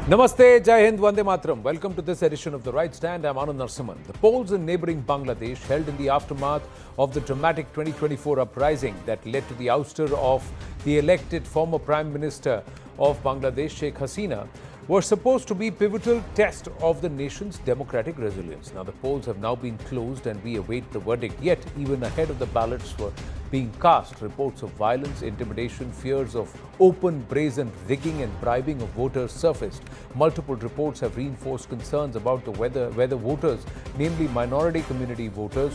Namaste, Jai Hind, Vande Mataram. Welcome to this edition of The Right Stand. I'm Anand Narsimhan. The polls in neighbouring Bangladesh held in the aftermath of the dramatic 2024 uprising that led to the ouster of the elected former Prime Minister of Bangladesh, Sheikh Hasina, were supposed to be pivotal test of the nation's democratic resilience. Now, the polls have now been closed and we await the verdict. Yet, even ahead of the ballots were being cast, reports of violence, intimidation, fears of open, brazen rigging and bribing of voters surfaced. Multiple reports have reinforced concerns about whether voters, namely minority community voters,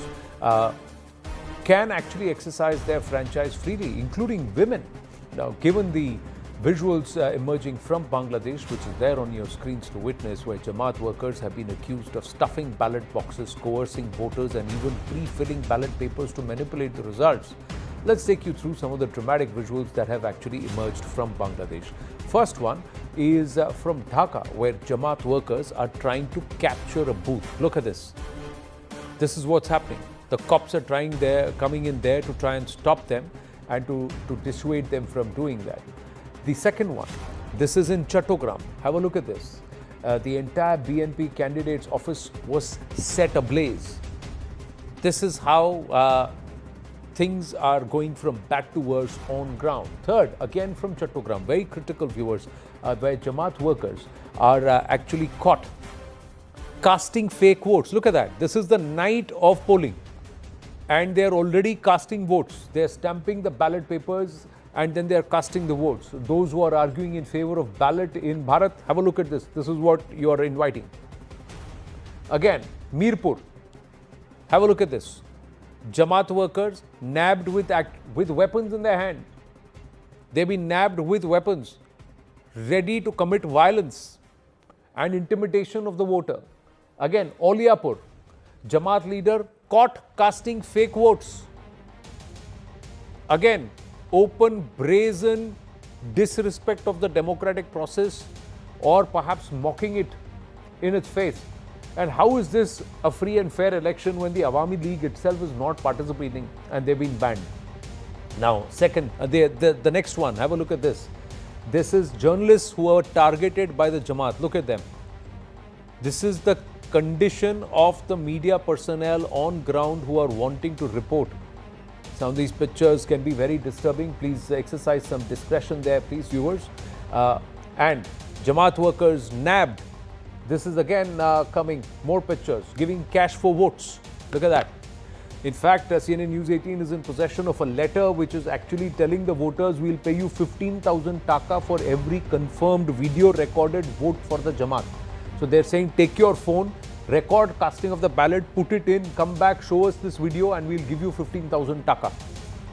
can actually exercise their franchise freely, including women. Now, given the visuals emerging from Bangladesh, which is there on your screens to witness, where Jamaat workers have been accused of stuffing ballot boxes, coercing voters and even pre-filling ballot papers to manipulate the results. Let's take you through some of the dramatic visuals that have actually emerged from Bangladesh. First one is from Dhaka, where Jamaat workers are trying to capture a booth. Look at this. This is what's happening. The cops are coming in there to try and stop them and to dissuade them from doing that. The second one, this is in Chattogram. Have a look at this. The entire BNP candidate's office was set ablaze. This is how things are going from bad to worse on ground. Third, again from Chattogram, very critical viewers, where Jamaat workers are actually caught casting fake votes. Look at that. This is the night of polling and they're already casting votes. They're stamping the ballot papers and then they're casting the votes. Those who are arguing in favor of ballot in Bharat, have a look at this. This is what you are inviting. Again, Mirpur. Have a look at this. Jamaat workers nabbed with weapons in their hand. They've been nabbed with weapons, ready to commit violence and intimidation of the voter. Again, Oliapur. Jamaat leader caught casting fake votes. Again, open, brazen disrespect of the democratic process, or perhaps mocking it in its face. And how is this a free and fair election when the Awami League itself is not participating and they've been banned? Now, second, the next one, have a look at this. This is journalists who are targeted by the Jamaat. Look at them. This is the condition of the media personnel on ground who are wanting to report. Some of these pictures can be very disturbing. Please exercise some discretion there, please, viewers. And Jamaat workers nabbed. This is again coming, more pictures, giving cash for votes. Look at that. In fact, CNN News 18 is in possession of a letter which is actually telling the voters, we'll pay you 15,000 taka for every confirmed video recorded vote for the Jamaat. So they're saying, take your phone, record casting of the ballot, put it in, come back, show us this video and we'll give you 15,000 taka.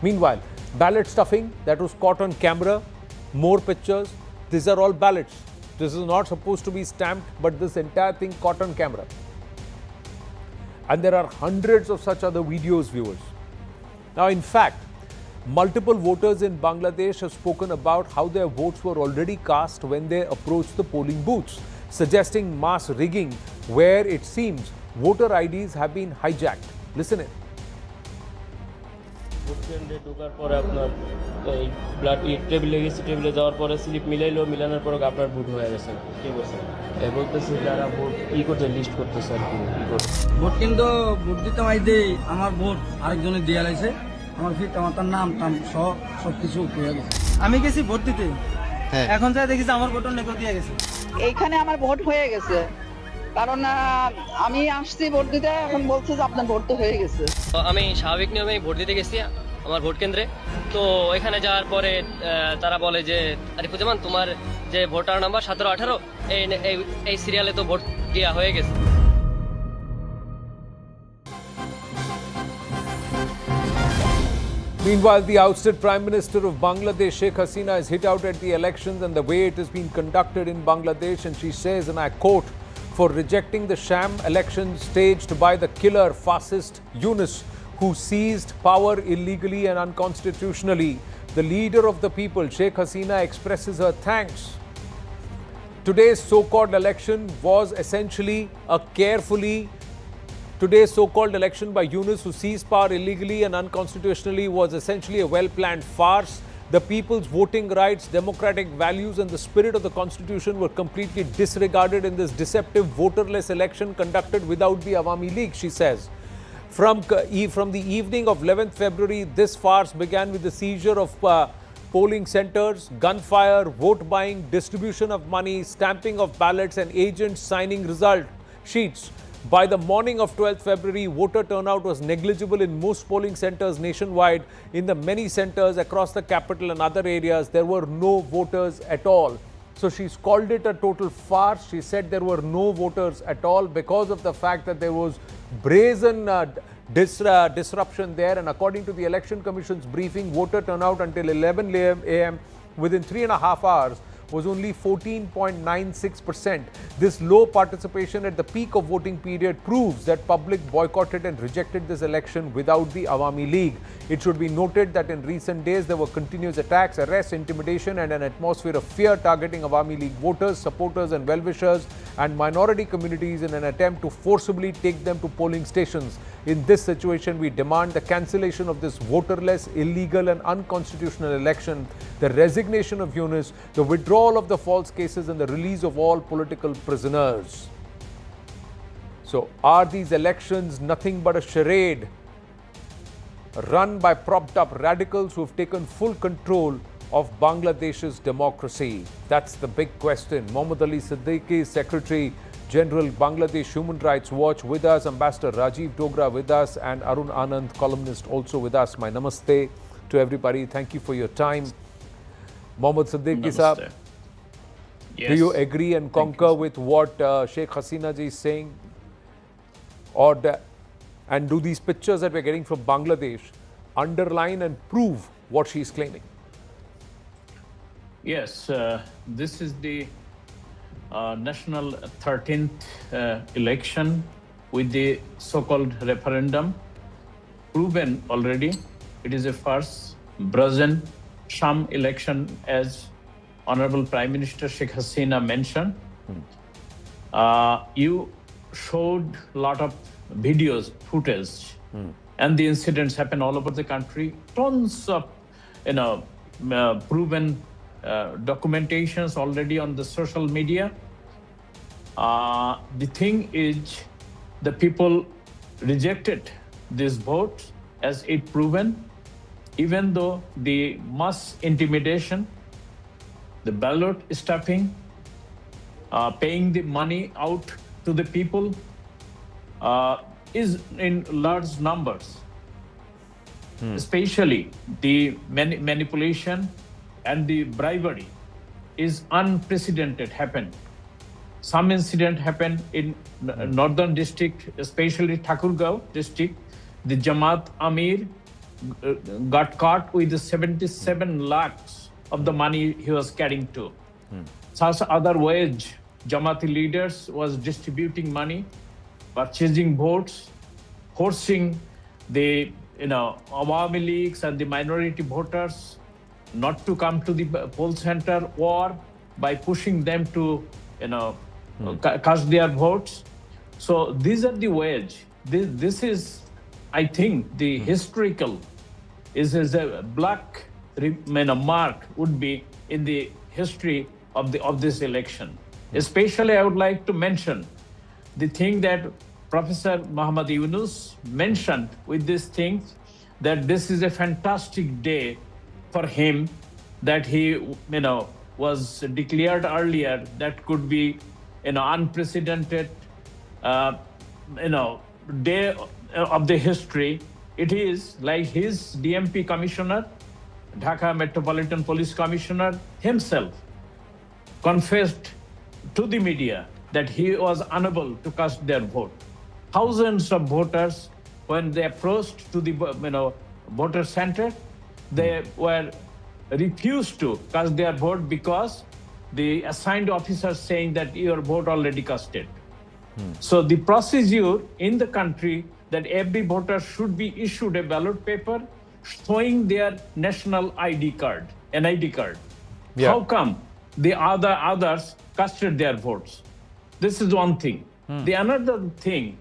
Meanwhile, ballot stuffing that was caught on camera, more pictures. These are all ballots. This is not supposed to be stamped, but this entire thing caught on camera. And there are hundreds of such other videos, viewers. Now, in fact, multiple voters in Bangladesh have spoken about how their votes were already cast when they approached the polling booths, suggesting mass rigging where it seems voter IDs have been hijacked. Listen in. Vote কেন্দ্রে ঢোকার পরে আপনার এই blood টেবিলে যাওয়ার পরে slip মিলানোর পরে আপনার ভোট হয়ে গেছে কি বলছেন এই বলতেছে যারা ভোট করতে লিস্ট করতেছে আর কি করতে ভোট কিন্তু ভোট দিতে আমার ভোট আরেকজনে দিয়ে লাইছে আমার ফিট আমার নাম সব কিছু হয়ে গেছে আমি গেছি ভোট দিতে এখন যাই দেখি আমার ভোট অন্য কেউ দিয়ে গেছে এইখানে আমার ভোট হয়ে গেছে কারণ আমি আসছি ভোট দিতে এখন বলছে যে আপনার ভোট তো হয়ে গেছে আমি স্বাভাবিক নিয়মে ভোট দিতে গেছি আমার ভোট কেন্দ্রে তো এখানে যাওয়ার পরে তারা বলে যে আরিফুজ্জামান তোমার যে ভোটার নাম্বার 17-18 এই সিরিয়ালে তো ভোট দেওয়া হয়ে গেছে Meanwhile, the ousted Prime Minister of Bangladesh, Sheikh Hasina, is hit out at the elections and the way it has been conducted in Bangladesh. And she says, and I quote, for rejecting the sham election staged by the killer fascist Yunus, who seized power illegally and unconstitutionally. The leader of the people, Sheikh Hasina, expresses her thanks. Today's so-called election was essentially a Today's so-called election by Yunus, who seized power illegally and unconstitutionally, was essentially a well-planned farce The people's voting rights, democratic values and the spirit of the constitution were completely disregarded in this deceptive voterless election conducted without the Awami League, she says. From the evening of 11th February, this farce began with the seizure of polling centers, gunfire, vote buying, distribution of money, stamping of ballots and agents signing result sheets. By the morning of 12th February, voter turnout was negligible in most polling centers nationwide. In the many centers across the capital and other areas, there were no voters at all. So she's called it a total farce. She said there were no voters at all because of the fact that there was brazen disruption there. And according to the Election Commission's briefing, voter turnout until 11 a.m. within 3.5 hours was only 14.96%. This low participation at the peak of voting period proves that public boycotted and rejected this election without the Awami League. It should be noted that in recent days there were continuous attacks, arrests, intimidation and an atmosphere of fear targeting Awami League voters, supporters and well-wishers and minority communities in an attempt to forcibly take them to polling stations. In this situation, we demand the cancellation of this voterless, illegal and unconstitutional election, the resignation of Yunus, the withdrawal of the false cases and the release of all political prisoners. So, are these elections nothing but a charade run by propped-up radicals who have taken full control of Bangladesh's democracy? That's the big question. Mohammad Ali Siddiqui, Secretary General Bangladesh Human Rights Watch with us, Ambassador Rajiv Dogra with us and Arun Anand, columnist also with us. My namaste to everybody. Thank you for your time. Mohammad Siddiqui Saab, yes. Do you agree and concur with what Sheikh Hasina ji is saying? And do these pictures that we're getting from Bangladesh underline and prove what she's claiming? Yes, this is the national 13th election with the so-called referendum. Proven already, it is a farce, brazen, sham election, as Honorable Prime Minister Sheikh Hasina mentioned. You showed a lot of videos, footage, and the incidents happen all over the country. Tons of, proven documentations already on the social media. The thing is, the people rejected this vote as it proven, even though the mass intimidation, the ballot stuffing, paying the money out to the people is in large numbers. Especially the manipulation and the bribery is unprecedented happened. Some incident happened in northern district, especially Thakurgaon district. The Jamaat Amir got caught with 77 lakhs of the money he was carrying to. Such other ways, Jamaati leaders was distributing money, purchasing votes, forcing the Awami Leagues and the minority voters not to come to the poll center, or by pushing them to cast their votes. So these are the ways. This is, I think, the historical is a black mark would be in the history of this election. Especially, I would like to mention the thing that Professor Muhammad Yunus mentioned with these things, that this is a fantastic day for him, that he was declared earlier that could be unprecedented day of the history. It is like his DMP commissioner, Dhaka Metropolitan Police Commissioner himself confessed to the media that he was unable to cast their vote. Thousands of voters, when they approached to the voter center, they were refused to cast their vote because the assigned officer saying that your vote already casted. So the procedure in the country that every voter should be issued a ballot paper showing their national ID card, NID card. Yeah. How come the others casted their votes? This is one thing. The another thing,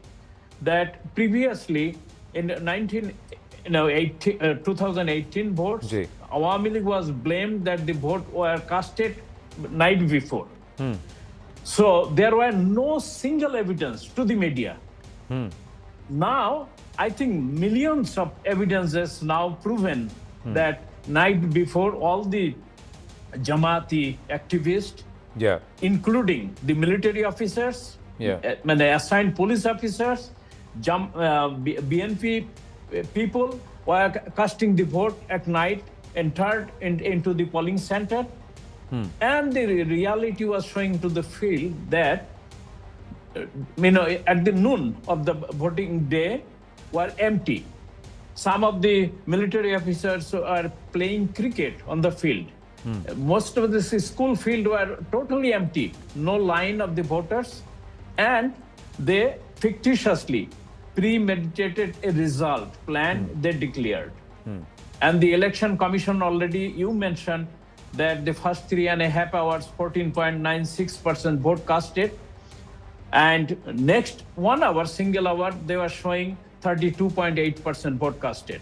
that previously in 2018 votes, Awami League was blamed that the vote were casted night before. So there were no single evidence to the media. Now, I think millions of evidences now proven that night before all the Jamaati activists, Yeah. including the military officers, Yeah. when they assigned police officers, BNP people were casting the vote at night, entered into the polling center. And the reality was showing to the field that, at the noon of the voting day were empty. Some of the military officers are playing cricket on the field. Most of the school field were totally empty, no line of the voters, and they fictitiously premeditated a result plan they declared. And the election commission already, you mentioned that the first 3.5 hours, 14.96% vote casted. And next 1 hour, single hour, they were showing 32.8% vote casted.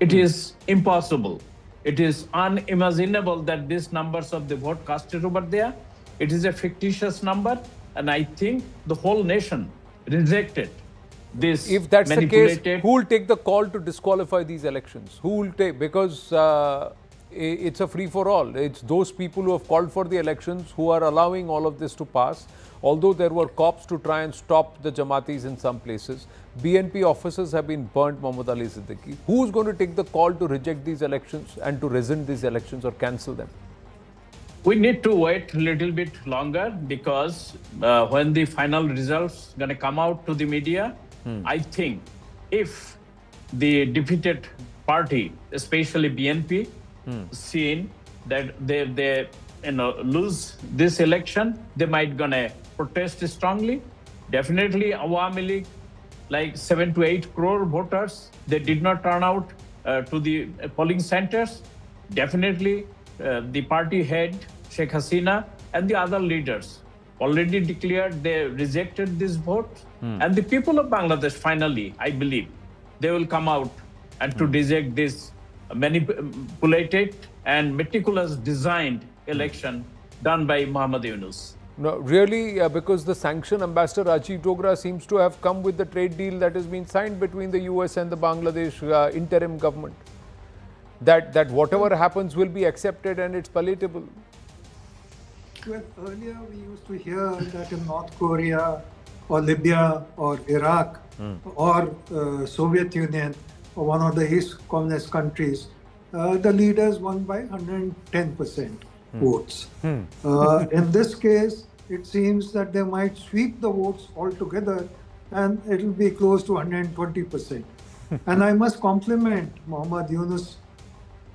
It is impossible. It is unimaginable that these numbers of the vote casted over there. It is a fictitious number. And I think the whole nation rejected this. If that's the case, manipulated. who will take the call to disqualify these elections? Who will take? Because it's a free-for-all. It's those people who have called for the elections who are allowing all of this to pass. Although there were cops to try and stop the Jamaatis in some places, BNP officers have been burnt, Mohammad Ali Siddiqui. Who's going to take the call to reject these elections and to rescind these elections or cancel them? We need to wait a little bit longer because when the final results going to come out to the media, I think if the defeated party, especially BNP, seen that they lose this election, they might gonna protest strongly. Definitely, Awami League, like 7 to 8 crore voters, they did not turn out to the polling centers. Definitely, the party head, Sheikh Hasina, and the other leaders already declared they rejected this vote. And the people of Bangladesh, finally, I believe, they will come out and to reject this manipulated and meticulous designed election done by Muhammad Yunus. No, really, because the sanction ambassador Rajiv Dogra seems to have come with the trade deal that has been signed between the US and the Bangladesh interim government. That whatever happens will be accepted and it's palatable. Well, earlier we used to hear that in North Korea or Libya or Iraq or Soviet Union or one of the East communist countries, the leaders won by 110% votes. In this case, it seems that they might sweep the votes altogether and it will be close to 120%. And I must compliment Muhammad Yunus,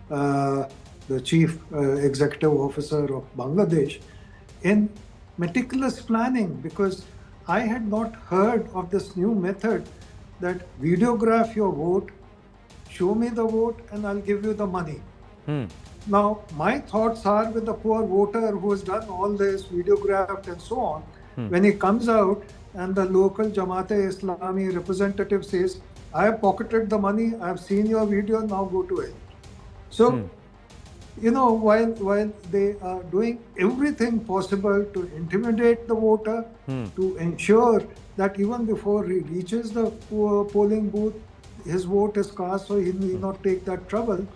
the chief executive officer of Bangladesh, in meticulous planning, because I had not heard of this new method that videograph your vote, show me the vote, and I'll give you the money. Now, my thoughts are with the poor voter who has done all this, videographed and so on. When he comes out and the local Jamaat-e-Islami representative says, I have pocketed the money, I have seen your video, now go to it. So, while they are doing everything possible to intimidate the voter, to ensure that even before he reaches the polling booth, his vote is cast, so he need not take that trouble.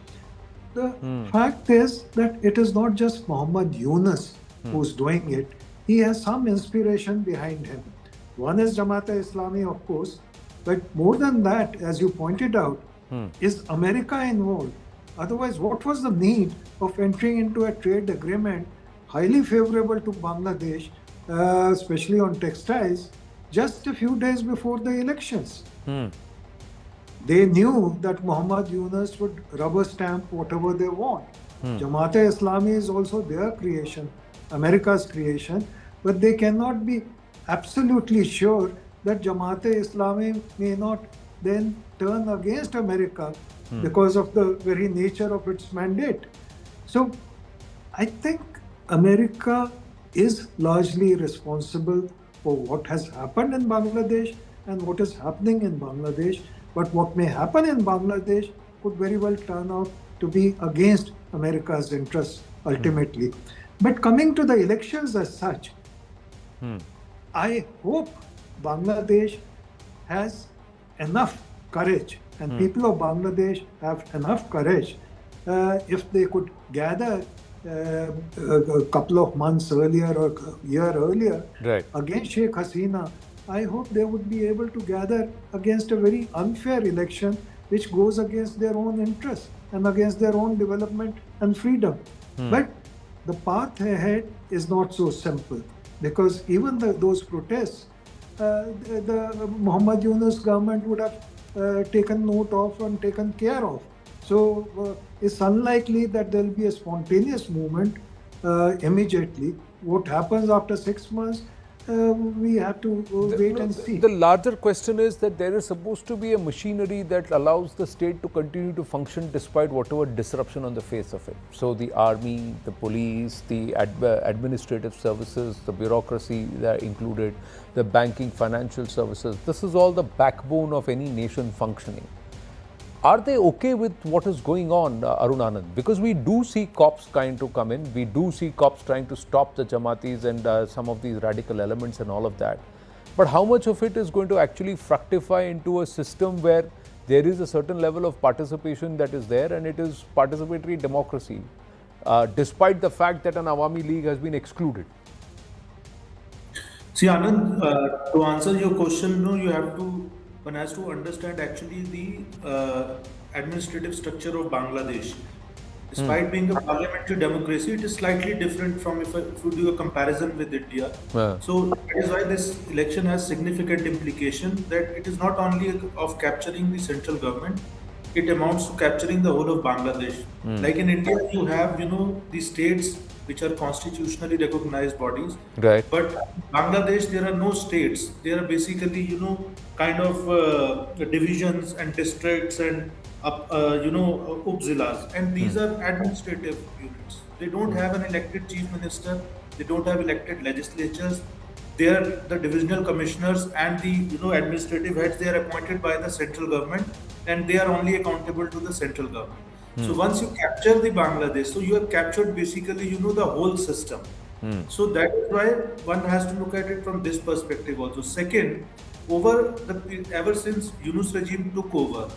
The fact is that it is not just Muhammad Yunus who's doing it. He has some inspiration behind him. One is Jamaat-e-Islami, of course, but more than that, as you pointed out, is America involved? Otherwise, what was the need of entering into a trade agreement highly favorable to Bangladesh, especially on textiles, just a few days before the elections? They knew that Muhammad Yunus would rubber stamp whatever they want. Jamaat-e-Islami is also their creation, America's creation, but they cannot be absolutely sure that Jamaat-e-Islami may not then turn against America because of the very nature of its mandate. So I think America is largely responsible for what has happened in Bangladesh and what is happening in Bangladesh. But what may happen in Bangladesh could very well turn out to be against America's interests ultimately. But coming to the elections as such, I hope Bangladesh has enough courage, and people of Bangladesh have enough courage. If they could gather a couple of months earlier or a year earlier Right. against Sheikh Hasina, I hope they would be able to gather against a very unfair election which goes against their own interests and against their own development and freedom. But the path ahead is not so simple, because even those protests, the Muhammad Yunus government would have taken note of and taken care of. So it's unlikely that there will be a spontaneous movement immediately. What happens after 6 months, we have to wait and see. The larger question is that there is supposed to be a machinery that allows the state to continue to function despite whatever disruption on the face of it. So the army, the police, the administrative services, the bureaucracy that are included, the banking, financial services, this is all the backbone of any nation functioning. Are they okay with what is going on, Arun Anand? Because we do see cops trying to come in, we do see cops trying to stop the Jamatis and some of these radical elements and all of that. But how much of it is going to actually fructify into a system where there is a certain level of participation that is there, and it is participatory democracy, despite the fact that an Awami League has been excluded? See, Anand, to answer your question, one has to understand actually the administrative structure of Bangladesh. Despite being a parliamentary democracy, it is slightly different from if you do a comparison with India. So that is why this election has significant implication, that it is not only of capturing the central government, it amounts to capturing the whole of Bangladesh. Like in India, you have, the states which are constitutionally recognized bodies. Right. But Bangladesh, there are no states. There are basically, kind of divisions and districts and, upzilas. And these are administrative units. They don't have an elected chief minister. They don't have elected legislatures. They are the divisional commissioners and the, administrative heads. They are appointed by the central government, and they are only accountable to the central government. So once you capture the Bangladesh, so you have captured basically, the whole system. So that is why one has to look at it from this perspective also. Second, ever since Yunus regime took over,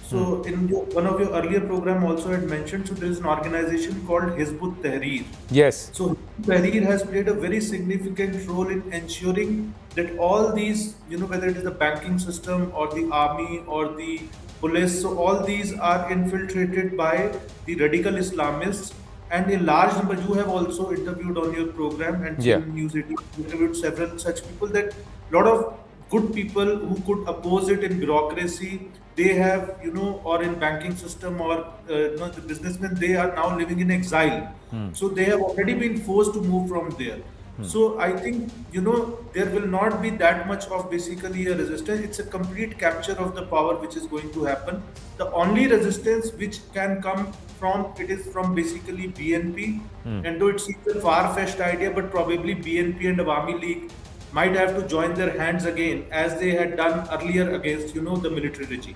so in one of your earlier program also had mentioned, so there is an organization called Hizbut Tahrir. Yes. So Tahrir has played a very significant role in ensuring that all these, whether it is the banking system or the army or the police, so all these are infiltrated by the radical Islamists, and a large number, you have also interviewed on your program and News18 interviewed several such people, that a lot of good people who could oppose it in bureaucracy, they have, or in banking system, or the businessmen, they are now living in exile. So they have already been forced to move from there. So I think, there will not be that much of basically a resistance. It's a complete capture of the power which is going to happen. The only resistance which can come from, it is from basically BNP. And though it seems a far-fetched idea, but probably BNP and Awami League might have to join their hands again, as they had done earlier against, the military regime.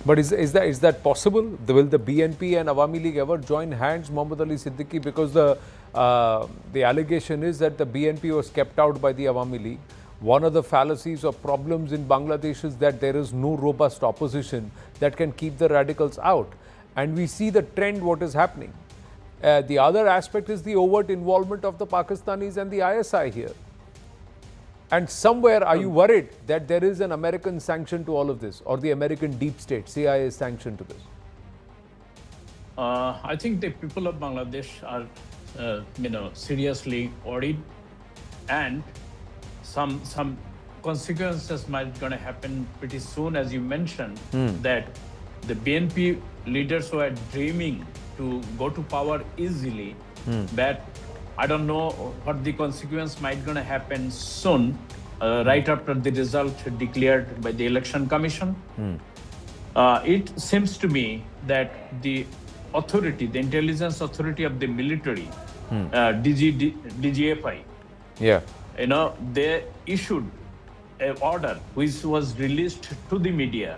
But is that possible? Will the BNP and Awami League ever join hands, Mohammad Ali Siddiqui? Because the allegation is that the BNP was kept out by the Awami League. One of the fallacies or problems in Bangladesh is that there is no robust opposition that can keep the radicals out. And we see the trend, what is happening. The other aspect is the overt involvement of the Pakistanis and the ISI here. And somewhere, are you worried that there is an American sanction to all of this, or the American deep state, CIA sanction to this? I think the people of Bangladesh are, seriously worried, and some consequences might going to happen pretty soon, as you mentioned, that the BNP leaders who are dreaming to go to power easily, that I don't know what the consequence might going to happen soon, right after the result declared by the Election Commission. It seems to me that the authority, the intelligence authority of the military, DGFI, they issued an order which was released to the media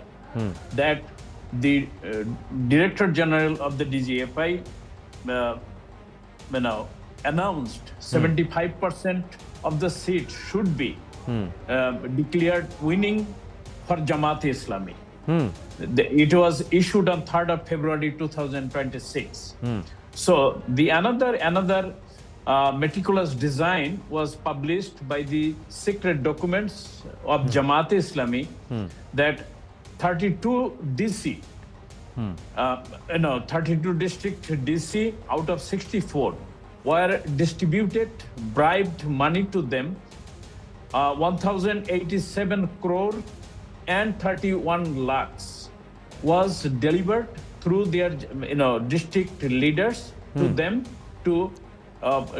that the Director General of the DGFI announced 75% of the seats should be declared winning for Jamaat-e-Islami. It was issued on 3rd of February 2026. So the another meticulous design was published by the secret documents of Jamaat-e-Islami that 32 DC, 32 district DC out of 64 were distributed, bribed money to them, 1,087 crore and 31 lakhs was delivered through their district leaders to them to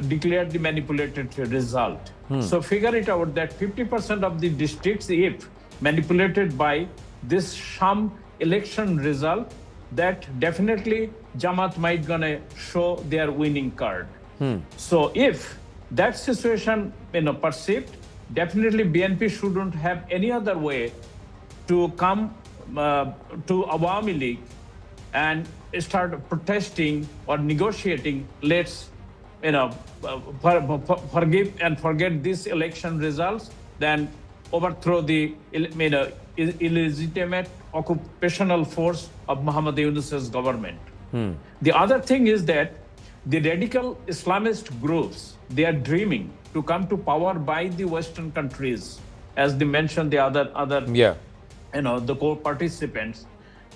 declare the manipulated result. So figure it out that 50% of the districts, if manipulated by this sham election result, that definitely Jamaat might gonna show their winning card. So if that situation perceived, definitely BNP shouldn't have any other way to come to Awami League and start protesting or negotiating. Let's forgive and forget these election results, then overthrow the illegitimate occupational force of Muhammad Yunus's government. The other thing is that the radical Islamist groups, they are dreaming to come to power by the Western countries, as they mentioned the other the co-participants.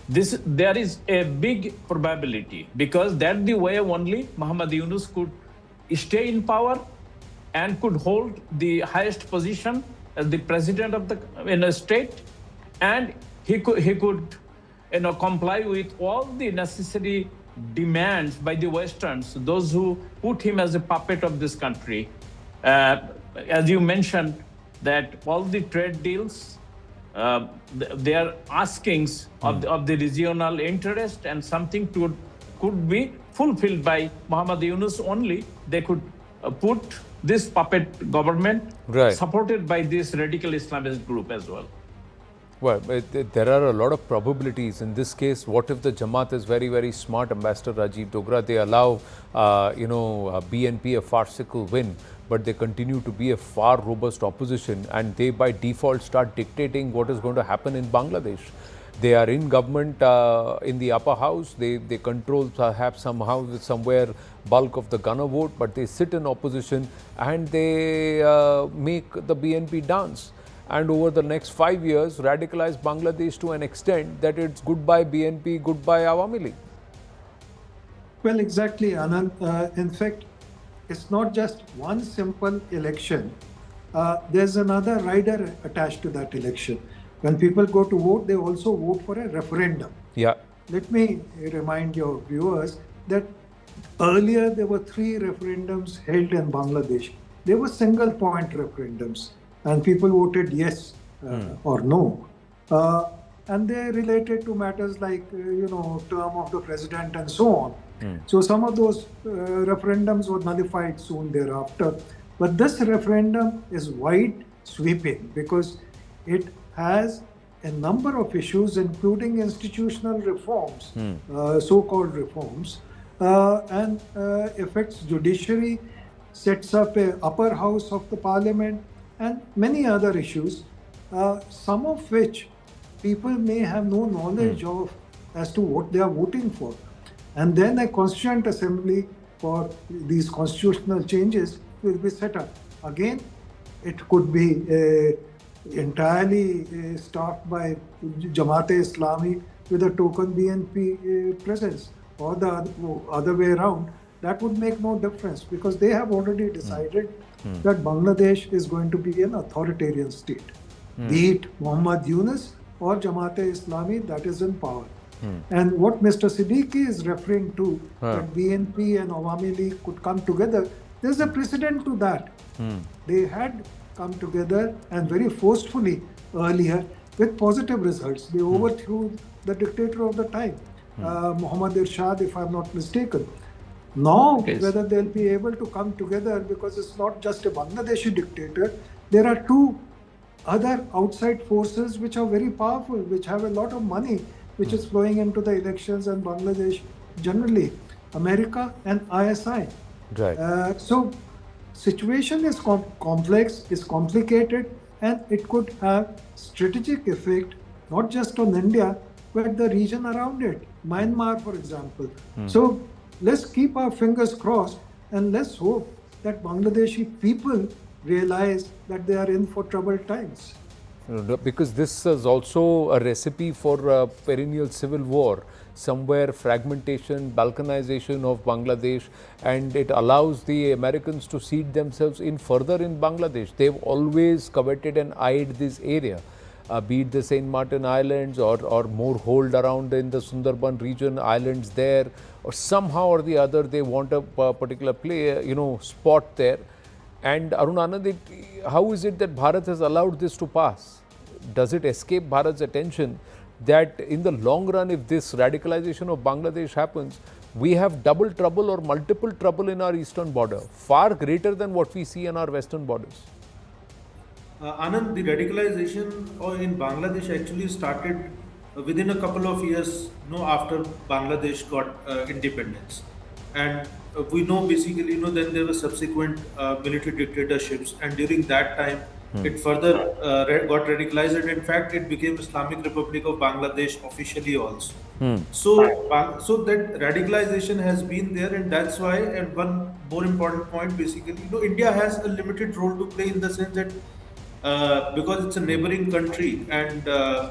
There is a big probability, because that's the way only Muhammad Yunus could stay in power and could hold the highest position as the president of the state, and he could comply with all the necessary demands by the Westerns, those who put him as a puppet of this country. As you mentioned, that all the trade deals, their askings of the regional interest, and something could be fulfilled by Muhammad Yunus only. They could put this puppet government supported by this radical Islamist group as well. Well, there are a lot of probabilities. In this case, what if the Jamaat is very, very smart, Ambassador Rajiv Dogra? They allow, BNP a farcical win, but they continue to be a far robust opposition, and they by default start dictating what is going to happen in Bangladesh. They are in government in the upper house. They control perhaps somewhere bulk of the Gunner vote, but they sit in opposition and they make the BNP dance. And over the next 5 years, radicalize Bangladesh to an extent that it's goodbye BNP, goodbye Awami League. Well, exactly, Anand. In fact, it's not just one simple election. There's another rider attached to that election. When people go to vote, they also vote for a referendum. Yeah. Let me remind your viewers that earlier there were 3 referendums held in Bangladesh. They were single point referendums, and people voted yes or no. And they related to matters like, term of the president and so on. So some of those referendums were nullified soon thereafter. But this referendum is wide sweeping because it has a number of issues, including institutional reforms, so-called reforms, and affects judiciary, sets up a upper house of the parliament, and many other issues, some of which people may have no knowledge of as to what they are voting for. And then a constituent assembly for these constitutional changes will be set up. Again, it could be entirely staffed by Jamaat-e-Islami with a token BNP presence, or the other way around. That would make no difference, because they have already decided that Bangladesh is going to be an authoritarian state, be it Muhammad Yunus or Jamaat-e-Islami that is in power. And what Mr. Siddiqui is referring to, that BNP and Awami League could come together, there's a precedent to that. They had come together, and very forcefully earlier, with positive results. They overthrew the dictator of the time, Muhammad Irshad, if I'm not mistaken. Now, whether they'll be able to come together, because it's not just a Bangladeshi dictator, there are 2 other outside forces which are very powerful, which have a lot of money, which is flowing into the elections and Bangladesh generally, America and ISI. Right. So situation is complex, is complicated, and it could have strategic effect not just on India but the region around it, Myanmar, for example. So let's keep our fingers crossed and let's hope that Bangladeshi people realize that they are in for troubled times. Because this is also a recipe for a perennial civil war, somewhere fragmentation, balkanization of Bangladesh, and it allows the Americans to seed themselves in further in Bangladesh. They've always coveted and eyed this area, be it the Saint Martin Islands or more hold around in the Sundarban region, islands there, or somehow or the other they want a particular spot there. And Arun Anand, how is it that Bharat has allowed this to pass? Does it escape Bharat's attention that in the long run, if this radicalization of Bangladesh happens, we have double trouble or multiple trouble in our eastern border, far greater than what we see in our western borders? Anand, the radicalization in Bangladesh actually started within a couple of years, after Bangladesh got independence. And we know basically, then there were subsequent military dictatorships, and during that time, it further got radicalized, and in fact, it became Islamic Republic of Bangladesh officially also. So that radicalization has been there, and that's why. And one more important point, basically, India has a limited role to play in the sense that because it's a neighboring country, and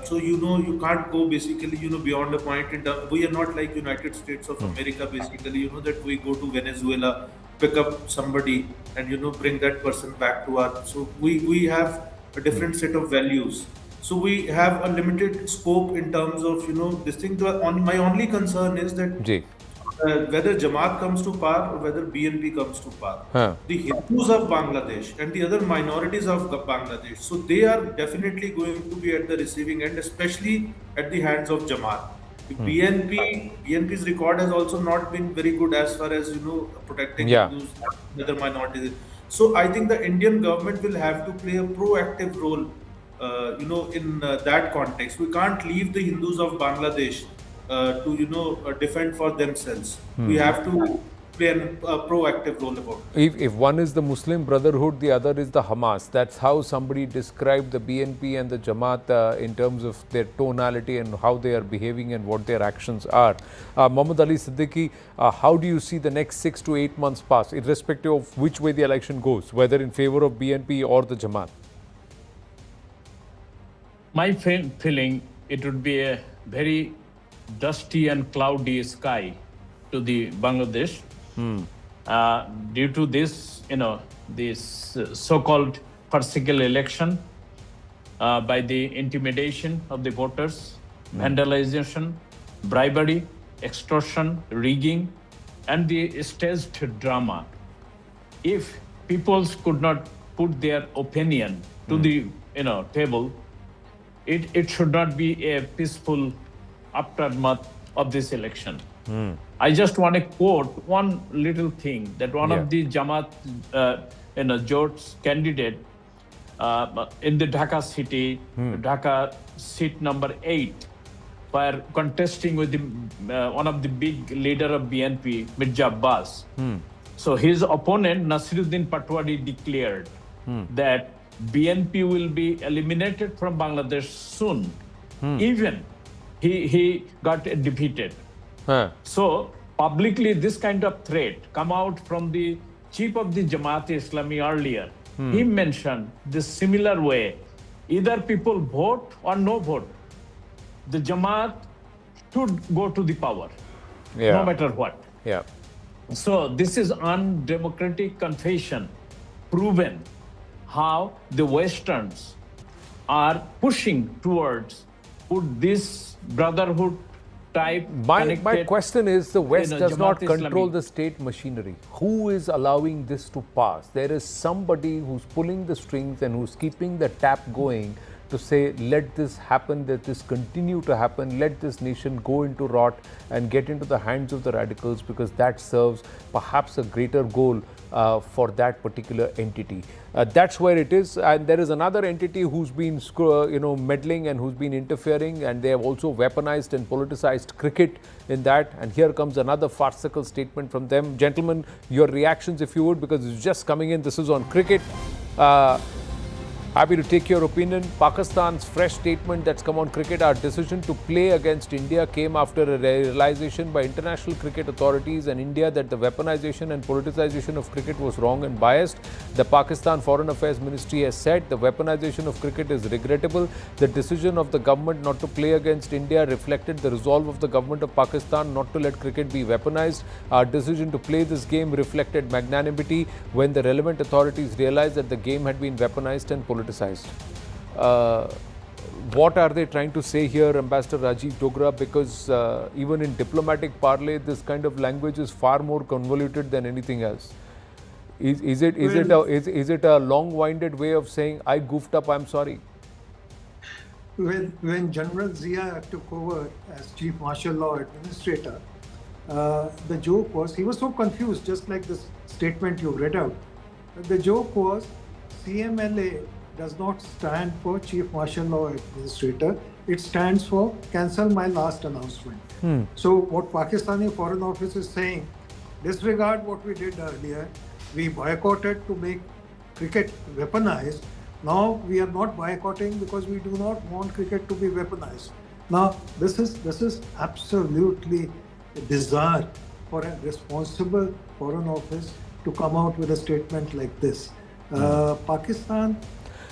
so you can't go basically beyond a point. We are not like United States of America, basically, that we go to Venezuela, pick up somebody, and bring that person back to us. So we have a different set of values. So we have a limited scope in terms of this thing. My only concern is that whether Jamaat comes to power or whether BNP comes to power, the Hindus of Bangladesh and the other minorities of Bangladesh, so they are definitely going to be at the receiving end, especially at the hands of Jamaat. BNP's record has also not been very good as far as protecting Hindus and other minorities. So I think the Indian government will have to play a proactive role, in that context. We can't leave the Hindus of Bangladesh to defend for themselves. We have to play a proactive role about it. If one is the Muslim Brotherhood, the other is the Hamas. That's how somebody described the BNP and the Jamaat in terms of their tonality and how they are behaving and what their actions are. Mohammad Ali Siddiqui, how do you see the next 6 to 8 months pass, irrespective of which way the election goes, whether in favor of BNP or the Jamaat? My feeling, it would be a very dusty and cloudy sky to the Bangladesh due to this, this so-called farcical election by the intimidation of the voters, vandalization, bribery, extortion, rigging, and the staged drama. If peoples could not put their opinion to the table, it should not be a peaceful aftermath of this election. I just want to quote one little thing that one of the Jamaat, Jot's candidate in the Dhaka city, Dhaka seat number 8, were contesting with one of the big leader of BNP, Mirza Abbas. So his opponent, Nasiruddin Patwari, declared that BNP will be eliminated from Bangladesh soon. Even he got defeated. So publicly, this kind of threat come out from the chief of the Jamaat-e-Islami earlier. He mentioned this similar way: either people vote or no vote, the Jamaat should go to the power, no matter what. So this is undemocratic confession, proven how the Westerns are pushing towards put this brotherhood type. My question is, the West does not control the state machinery. Who is allowing this to pass? There is somebody who's pulling the strings and who's keeping the tap going to say, let this happen, let this continue to happen, let this nation go into rot and get into the hands of the radicals, because that serves perhaps a greater goal for that particular entity. That's where it is. And there is another entity who's been meddling and who's been interfering, and they have also weaponized and politicized cricket in that. And here comes another farcical statement from them. Gentlemen, your reactions if you would, because it's just coming in. This is on cricket. Happy to take your opinion. Pakistan's fresh statement that's come on cricket. Our decision to play against India came after a realization by international cricket authorities and India that the weaponization and politicization of cricket was wrong and biased. The Pakistan Foreign Affairs Ministry has said the weaponization of cricket is regrettable. The decision of the government not to play against India reflected the resolve of the government of Pakistan not to let cricket be weaponized. Our decision to play this game reflected magnanimity when the relevant authorities realized that the game had been weaponized and politicized. What are they trying to say here, Ambassador Rajiv Dogra? Because even in diplomatic parley, this kind of language is far more convoluted than anything else. Is it a long-winded way of saying, I goofed up, I'm sorry? When General Zia took over as Chief Martial Law Administrator, the joke was, he was so confused, just like this statement you read out. The joke was, CMLA does not stand for Chief Martial Law Administrator. It stands for cancel my last announcement. So what Pakistani Foreign Office is saying, disregard what we did earlier. We boycotted to make cricket weaponized. Now we are not boycotting because we do not want cricket to be weaponized. Now this is absolutely bizarre for a responsible Foreign Office to come out with a statement like this. Pakistan.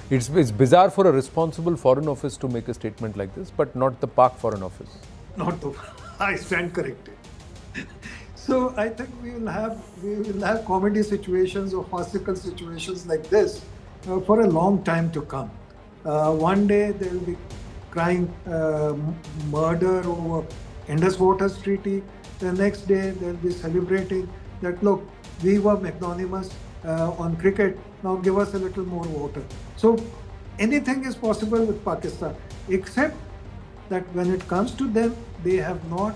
It's bizarre for a responsible Foreign Office to make a statement like this, but not the Pak Foreign Office. Not the. I stand corrected. So I think we will have comedy situations or farcical situations like this for a long time to come. One day they will be crying murder over Indus Waters Treaty. The next day they'll be celebrating that, look, we were magnanimous on cricket, now give us a little more water. So anything is possible with Pakistan, except that when it comes to them, they have not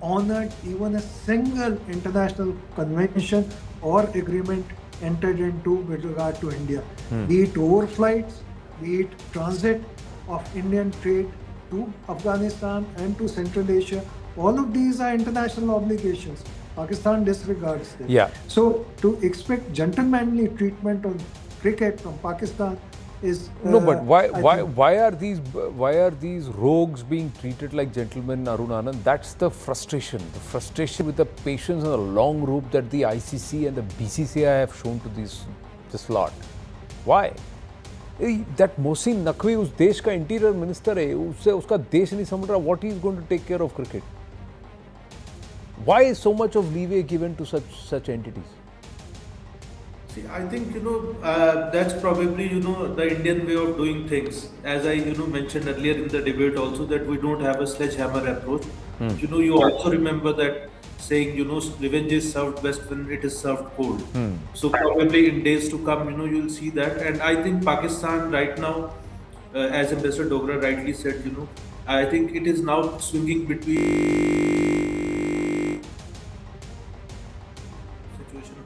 honored even a single international convention or agreement entered into with regard to India. Be it overflights, be it transit of Indian trade to Afghanistan and to Central Asia. All of these are international obligations. Pakistan disregards them. Yeah. So to expect gentlemanly treatment on cricket from Pakistan is no, but why are these rogues being treated like gentlemen, Arun Anand? That's the frustration with the patience and the long rope that the ICC and the BCCI have shown to this lot. Why? That Mohsin Naqvi, उस देश का interior minister है, उसका देश नहीं समझ रहा. What he is going to take care of cricket? Why is so much of leeway given to such entities? See, I think, that's probably, the Indian way of doing things. As I, mentioned earlier in the debate also, that we don't have a sledgehammer approach. You also remember that saying, revenge is served best when it is served cold. So probably in days to come, you'll see that. And I think Pakistan right now, as Ambassador Dogra rightly said, I think it is now swinging between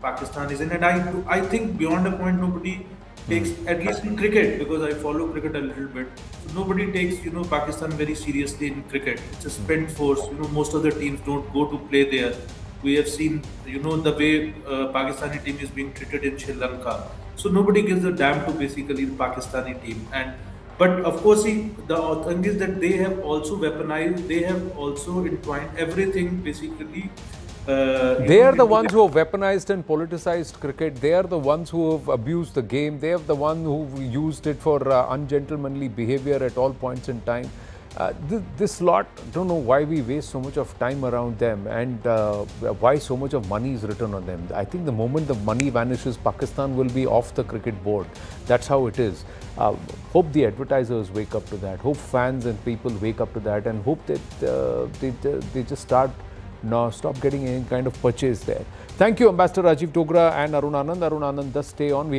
Pakistan is in, and I think beyond a point nobody takes, at least in cricket, because I follow cricket a little bit, so nobody takes Pakistan very seriously in cricket. It's a spent force. Most of the teams don't go to play there. We have seen the way Pakistani team is being treated in Sri Lanka. So nobody gives a damn to basically the Pakistani team. But of course, the thing is that they have also weaponized, they have also entwined everything basically. They are the ones who have weaponized and politicized cricket. They are the ones who have abused the game. They are the ones who used it for ungentlemanly behavior at all points in time. This lot, don't know why we waste so much of time around them and why so much of money is written on them. I think the moment the money vanishes, Pakistan will be off the cricket board. That's how it is. Hope the advertisers wake up to that. Hope fans and people wake up to that, and hope that they just stop getting any kind of purchase there. Thank you, Ambassador Rajiv Dogra and Arun Anand. Arun Anand does stay on.